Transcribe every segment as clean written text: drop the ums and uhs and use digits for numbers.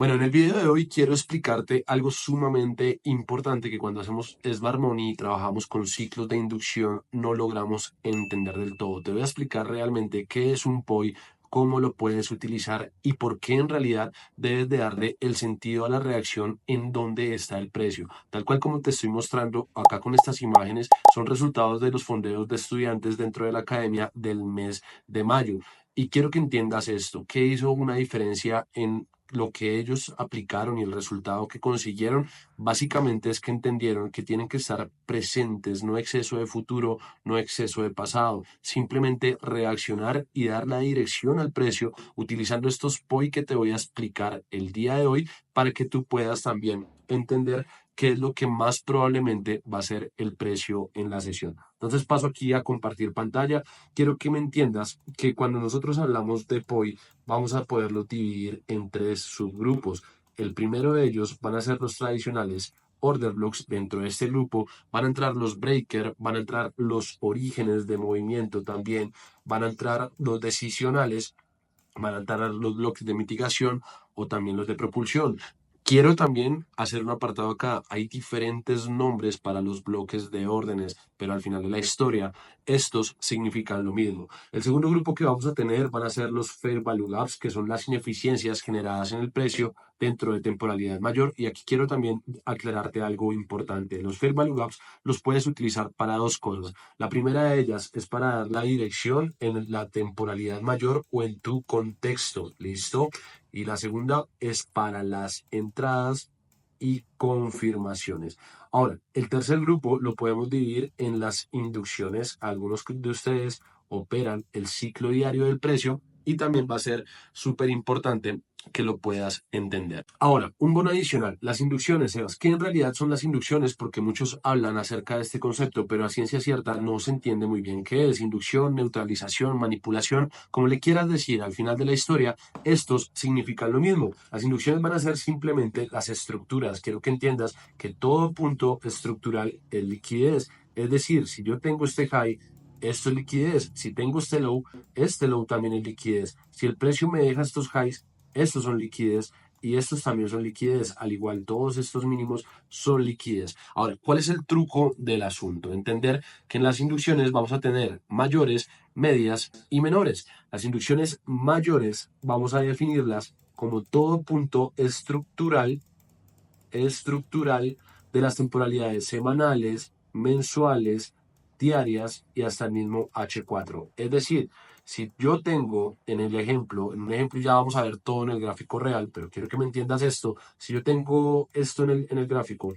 Bueno, en el video de hoy quiero explicarte algo sumamente importante que cuando hacemos Smart Money y trabajamos con ciclos de inducción no logramos entender del todo. Te voy a explicar realmente qué es un POI, cómo lo puedes utilizar y por qué en realidad debes de darle el sentido a la reacción en dónde está el precio. Tal cual como te estoy mostrando acá con estas imágenes, son resultados de los fondeos de estudiantes dentro de la academia del mes de mayo. Y quiero que entiendas esto, que hizo una diferencia en lo que ellos aplicaron y el resultado que consiguieron, básicamente es que entendieron que tienen que estar presentes, no exceso de futuro, no exceso de pasado, simplemente reaccionar y dar la dirección al precio utilizando estos POI que te voy a explicar el día de hoy para que tú puedas también entender qué es lo que más probablemente va a ser el precio en la sesión. Entonces paso aquí a compartir pantalla. Quiero que me entiendas que cuando nosotros hablamos de POI, vamos a poderlos dividir en tres subgrupos. El primero de ellos van a ser los tradicionales order blocks. Dentro de este grupo van a entrar los breaker, van a entrar los orígenes de movimiento también, van a entrar los decisionales, van a entrar los bloques de mitigación o también los de propulsión. Quiero también hacer un apartado acá. Hay diferentes nombres para los bloques de órdenes, pero al final de la historia, estos significan lo mismo. El segundo grupo que vamos a tener van a ser los Fair Value Gaps, que son las ineficiencias generadas en el precio dentro de temporalidad mayor. Y aquí quiero también aclararte algo importante. Los Fair Value Gaps los puedes utilizar para dos cosas. La primera de ellas es para dar la dirección en la temporalidad mayor o en tu contexto. ¿Listo? Y la segunda es para las entradas y confirmaciones. Ahora, el tercer grupo lo podemos dividir en las inducciones. Algunos de ustedes operan el ciclo diario del precio y también va a ser súper importante que lo puedas entender. Ahora, un bono adicional, las inducciones, Sebas. ¿Qué en realidad son las inducciones? Porque muchos hablan acerca de este concepto, pero a ciencia cierta no se entiende muy bien qué es inducción, neutralización, manipulación, como le quieras decir. Al final de la historia, estos significan lo mismo. Las inducciones van a ser simplemente las estructuras. Quiero que entiendas que todo punto estructural es liquidez. Es decir, si yo tengo este high, esto es liquidez. Si tengo este low también es liquidez. Si el precio me deja estos highs, estos son liquidez y estos también son liquidez. Al igual, todos estos mínimos son liquidez. Ahora, ¿cuál es el truco del asunto? Entender que en las inducciones vamos a tener mayores, medias y menores. Las inducciones mayores vamos a definirlas como todo punto estructural de las temporalidades semanales, mensuales, diarias y hasta el mismo H4. Es decir, si yo tengo en un ejemplo ya vamos a ver todo en el gráfico real, pero quiero que me entiendas esto, si yo tengo esto en el gráfico,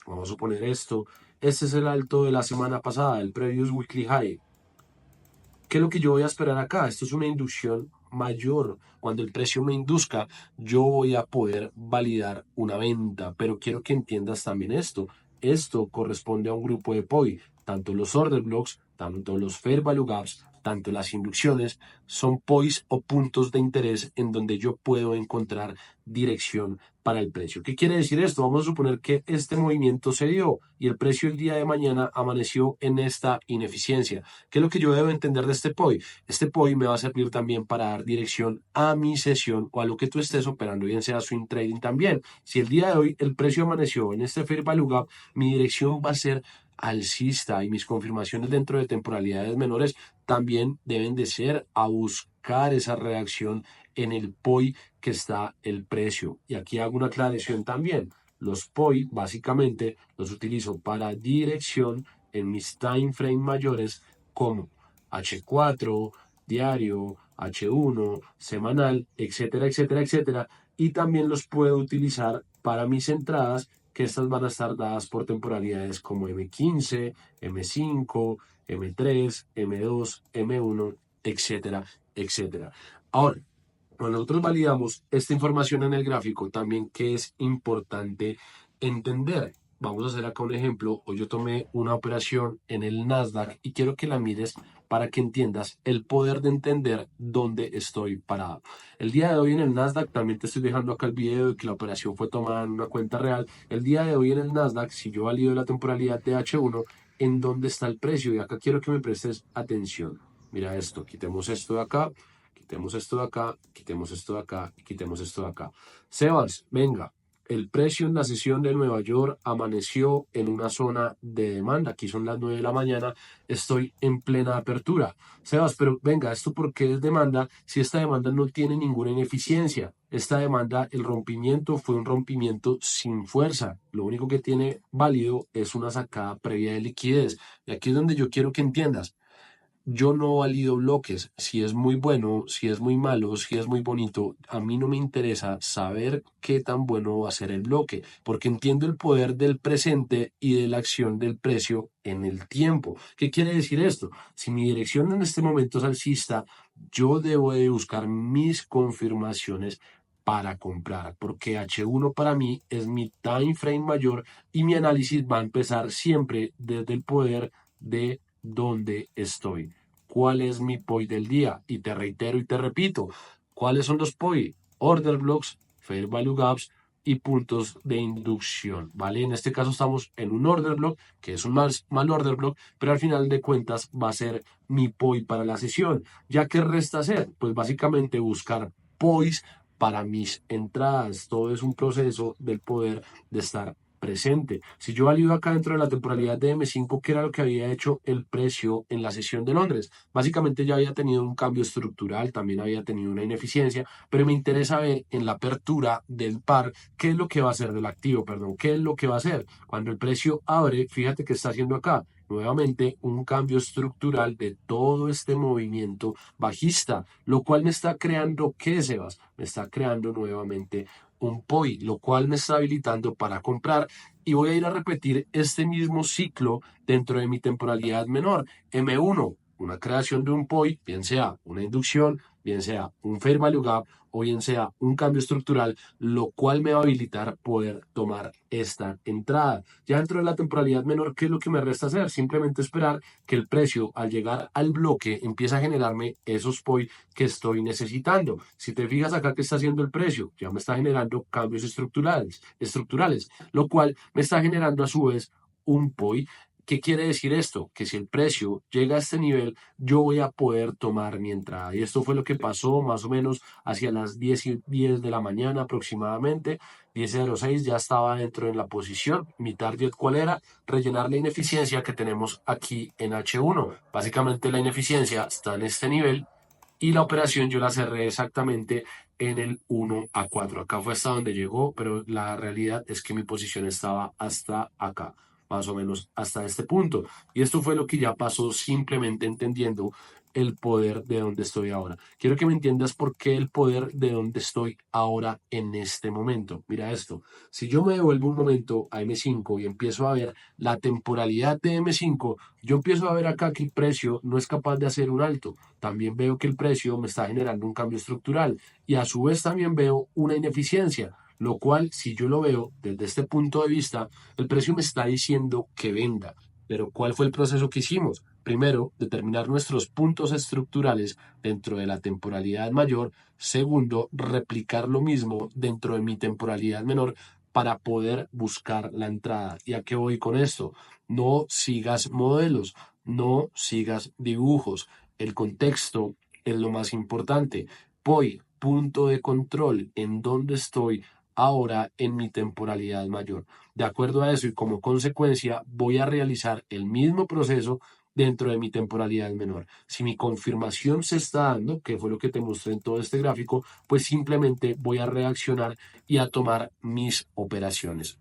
vamos a suponer esto, este es el alto de la semana pasada, el previous weekly high. ¿Qué es lo que yo voy a esperar acá? Esto es una inducción mayor. Cuando el precio me induzca, yo voy a poder validar una venta, pero quiero que entiendas también esto. Esto corresponde a un grupo de POI. Tanto los order blocks, tanto los fair value gaps, tanto las inducciones, son POIs o puntos de interés en donde yo puedo encontrar dirección para el precio. ¿Qué quiere decir esto? Vamos a suponer que este movimiento se dio y el precio el día de mañana amaneció en esta ineficiencia. ¿Qué es lo que yo debo entender de este POI? Este POI me va a servir también para dar dirección a mi sesión o a lo que tú estés operando, bien sea swing trading también. Si el día de hoy el precio amaneció en este Fair Value Gap, mi dirección va a ser alcista y mis confirmaciones dentro de temporalidades menores también deben de ser a buscar esa reacción en el POI que está el precio. Y aquí hago una aclaración también. Los POI básicamente los utilizo para dirección en mis time frame mayores como H4, diario, H1, semanal, etcétera, etcétera, etcétera. Y también los puedo utilizar para mis entradas, que estas van a estar dadas por temporalidades como M15, M5, M3, M2, M1, etcétera, etcétera. Ahora, cuando nosotros validamos esta información en el gráfico, también que es importante entender. Vamos a hacer acá un ejemplo. Hoy yo tomé una operación en el Nasdaq y quiero que la mires para que entiendas el poder de entender dónde estoy parado. El día de hoy en el Nasdaq, también te estoy dejando acá el video de que la operación fue tomada en una cuenta real. El día de hoy en el Nasdaq, si yo valido la temporalidad de H1, ¿en dónde está el precio? Y acá quiero que me prestes atención. Mira esto, quitemos esto de acá, quitemos esto de acá, quitemos esto de acá y quitemos esto de acá. Sebas, venga. El precio en la sesión de Nueva York amaneció en una zona de demanda. Aquí son las 9 de la mañana. Estoy en plena apertura. Sebas, pero venga, ¿esto por qué es demanda si esta demanda no tiene ninguna ineficiencia? Esta demanda, el rompimiento fue un rompimiento sin fuerza. Lo único que tiene válido es una sacada previa de liquidez. Y aquí es donde yo quiero que entiendas. Yo no valido bloques, si es muy bueno, si es muy malo, si es muy bonito, a mí no me interesa saber qué tan bueno va a ser el bloque, porque entiendo el poder del presente y de la acción del precio en el tiempo. ¿Qué quiere decir esto? Si mi dirección en este momento es alcista, yo debo de buscar mis confirmaciones para comprar, porque H1 para mí es mi time frame mayor y mi análisis va a empezar siempre desde el poder de donde estoy. ¿Cuál es mi POI del día? Y te reitero y te repito, ¿cuáles son los POI? Order blocks, fair value gaps y puntos de inducción, ¿vale? En este caso estamos en un order block, que es un mal order block, pero al final de cuentas va a ser mi POI para la sesión. ¿Ya qué resta hacer? Pues básicamente buscar POIs para mis entradas. Todo es un proceso del poder de estar presente. Si yo valido acá dentro de la temporalidad de M5, ¿qué era lo que había hecho el precio en la sesión de Londres? Básicamente ya había tenido un cambio estructural, también había tenido una ineficiencia, pero me interesa ver en la apertura del par qué es lo que va a hacer del activo, perdón, qué es lo que va a hacer. Cuando el precio abre, fíjate qué está haciendo acá. Nuevamente, un cambio estructural de todo este movimiento bajista, lo cual me está creando, ¿qué, Sebas? Me está creando nuevamente un POI, lo cual me está habilitando para comprar y voy a ir a repetir este mismo ciclo dentro de mi temporalidad menor. M1, una creación de un POI, bien sea una inducción, bien sea un fair value gap o bien sea un cambio estructural, lo cual me va a habilitar poder tomar esta entrada. Ya dentro de la temporalidad menor, ¿qué es lo que me resta hacer? Simplemente esperar que el precio al llegar al bloque empiece a generarme esos POI que estoy necesitando. Si te fijas acá que está haciendo el precio, ya me está generando cambios estructurales, lo cual me está generando a su vez un POI. ¿Qué quiere decir esto? Que si el precio llega a este nivel, yo voy a poder tomar mi entrada. Y esto fue lo que pasó más o menos hacia las 10:10 de la mañana aproximadamente. 10:06 ya estaba dentro de la posición. Mi target, ¿cuál era? Rellenar la ineficiencia que tenemos aquí en H1. Básicamente la ineficiencia está en este nivel y la operación yo la cerré exactamente en el 1 a 4. Acá fue hasta donde llegó, pero la realidad es que mi posición estaba hasta acá, más o menos hasta este punto. Y esto fue lo que ya pasó simplemente entendiendo el poder de donde estoy ahora. Quiero que me entiendas por qué el poder de donde estoy ahora en este momento. Mira esto, si yo me devuelvo un momento a M5 y empiezo a ver la temporalidad de M5, yo empiezo a ver acá que el precio no es capaz de hacer un alto. También veo que el precio me está generando un cambio estructural y a su vez también veo una ineficiencia, lo cual si yo lo veo desde este punto de vista, el precio me está diciendo que venda. Pero ¿cuál fue el proceso que hicimos? Primero, determinar nuestros puntos estructurales dentro de la temporalidad mayor. Segundo, replicar lo mismo dentro de mi temporalidad menor para poder buscar la entrada. ¿Y a qué voy con esto? No sigas modelos, no sigas dibujos. El contexto es lo más importante. Voy, punto de control, en dónde estoy ahora en mi temporalidad mayor. De acuerdo a eso y como consecuencia, voy a realizar el mismo proceso dentro de mi temporalidad menor. Si mi confirmación se está dando, que fue lo que te mostré en todo este gráfico, pues simplemente voy a reaccionar y a tomar mis operaciones.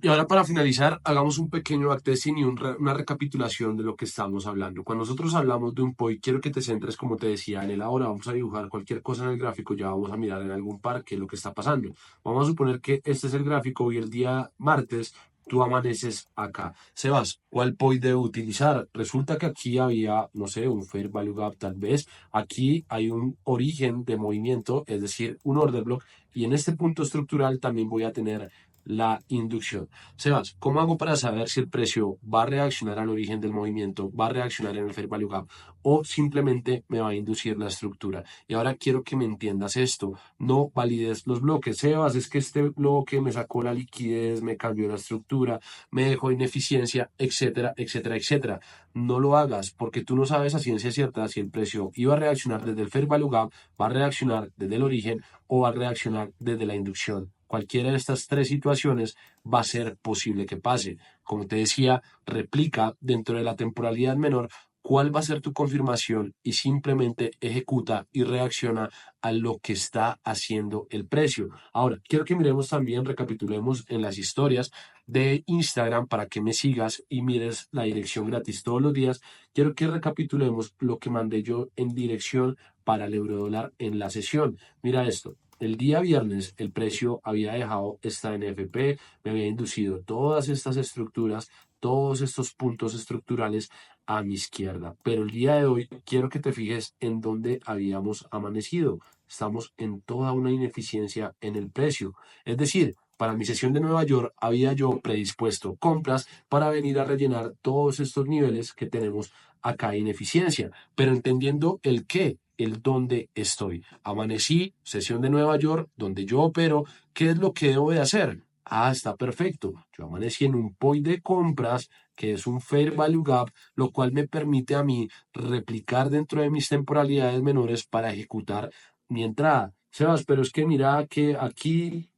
Y ahora para finalizar, hagamos un pequeño backtesting y una recapitulación de lo que estamos hablando. Cuando nosotros hablamos de un POI, quiero que te centres, como te decía, en el ahora. Vamos a dibujar cualquier cosa en el gráfico, ya vamos a mirar en algún par qué es lo que está pasando. Vamos a suponer que este es el gráfico y el día martes tú amaneces acá. Sebas, ¿cuál POI debo utilizar? Resulta que aquí había, no sé, un Fair Value Gap tal vez. Aquí hay un origen de movimiento, es decir, un order block. Y en este punto estructural también voy a tener la inducción. Sebas, ¿cómo hago para saber si el precio va a reaccionar al origen del movimiento, va a reaccionar en el Fair Value Gap o simplemente me va a inducir la estructura? Y ahora quiero que me entiendas esto, no valides los bloques. Sebas, es que este bloque me sacó la liquidez, me cambió la estructura, me dejó ineficiencia, etcétera, etcétera, etcétera. no lo hagas porque tú no sabes a ciencia cierta si el precio iba a reaccionar desde el Fair Value Gap, va a reaccionar desde el origen o va a reaccionar desde la inducción. Cualquiera de estas tres situaciones va a ser posible que pase. Como te decía, replica dentro de la temporalidad menor cuál va a ser tu confirmación y simplemente ejecuta y reacciona a lo que está haciendo el precio. Ahora, quiero que miremos también, recapitulemos en las historias de Instagram para que me sigas y mires la dirección gratis todos los días. Quiero que recapitulemos lo que mandé yo en dirección para el eurodólar en la sesión. Mira esto. El día viernes el precio había dejado esta NFP, me había inducido todas estas estructuras, todos estos puntos estructurales a mi izquierda. Pero el día de hoy quiero que te fijes en dónde habíamos amanecido. Estamos en toda una ineficiencia en el precio. Es decir, para mi sesión de Nueva York había yo predispuesto compras para venir a rellenar todos estos niveles que tenemos acá en eficiencia, pero entendiendo el qué, el dónde estoy. Amanecí, sesión de Nueva York, donde yo opero, ¿qué es lo que debo de hacer? Ah, está perfecto. Yo amanecí en un POI de compras, que es un Fair Value Gap, lo cual me permite a mí replicar dentro de mis temporalidades menores para ejecutar mi entrada. Sebas, pero es que mira que aquí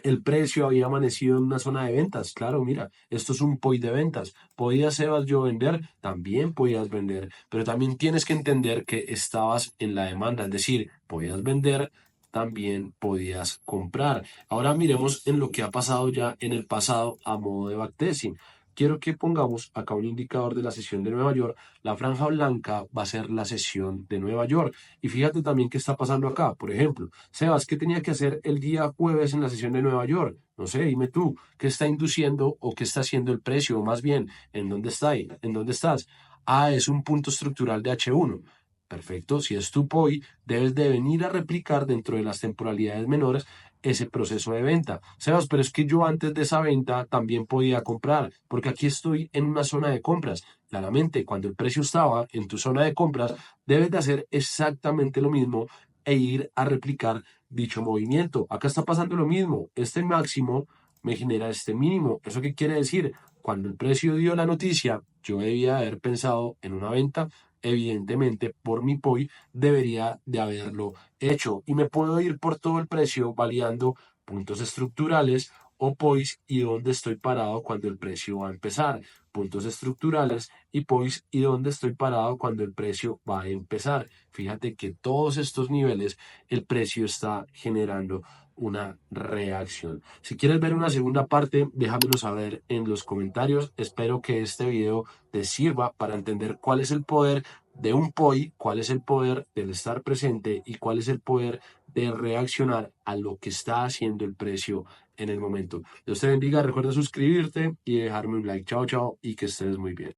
el precio había amanecido en una zona de ventas. Claro, mira, esto es un POI de ventas. ¿Podías, Sebas, yo vender? También podías vender, pero también tienes que entender que estabas en la demanda, es decir, podías vender, también podías comprar. Ahora miremos en lo que ha pasado ya en el pasado a modo de backtesting. Quiero que pongamos acá un indicador de la sesión de Nueva York. La franja blanca va a ser la sesión de Nueva York. Y fíjate también qué está pasando acá. Por ejemplo, Sebas, ¿qué tenía que hacer el día jueves en la sesión de Nueva York? No sé, dime tú, ¿qué está induciendo o qué está haciendo el precio? O más bien, ¿en dónde está ahí? ¿En dónde estás? Ah, es un punto estructural de H1. Perfecto, si es tu POI, debes de venir a replicar dentro de las temporalidades menores ese proceso de venta. Sebas, pero es que yo antes de esa venta también podía comprar, porque aquí estoy en una zona de compras. Claramente, cuando el precio estaba en tu zona de compras, debes de hacer exactamente lo mismo e ir a replicar dicho movimiento. Acá está pasando lo mismo. Este máximo me genera este mínimo. ¿Eso qué quiere decir? Cuando el precio dio la noticia, yo debía haber pensado en una venta. Evidentemente, por mi POI, debería de haberlo hecho. Y me puedo ir por todo el precio validando puntos estructurales o POIs y dónde estoy parado cuando el precio va a empezar. Puntos estructurales y POIs y dónde estoy parado cuando el precio va a empezar. Fíjate que todos estos niveles el precio está generando una reacción. Si quieres ver una segunda parte, déjamelo saber en los comentarios. Espero que este video te sirva para entender cuál es el poder de un POI, cuál es el poder del estar presente y cuál es el poder de reaccionar a lo que está haciendo el precio en el momento. Dios te bendiga, recuerda suscribirte y dejarme un like. Chao, chao y que estés muy bien.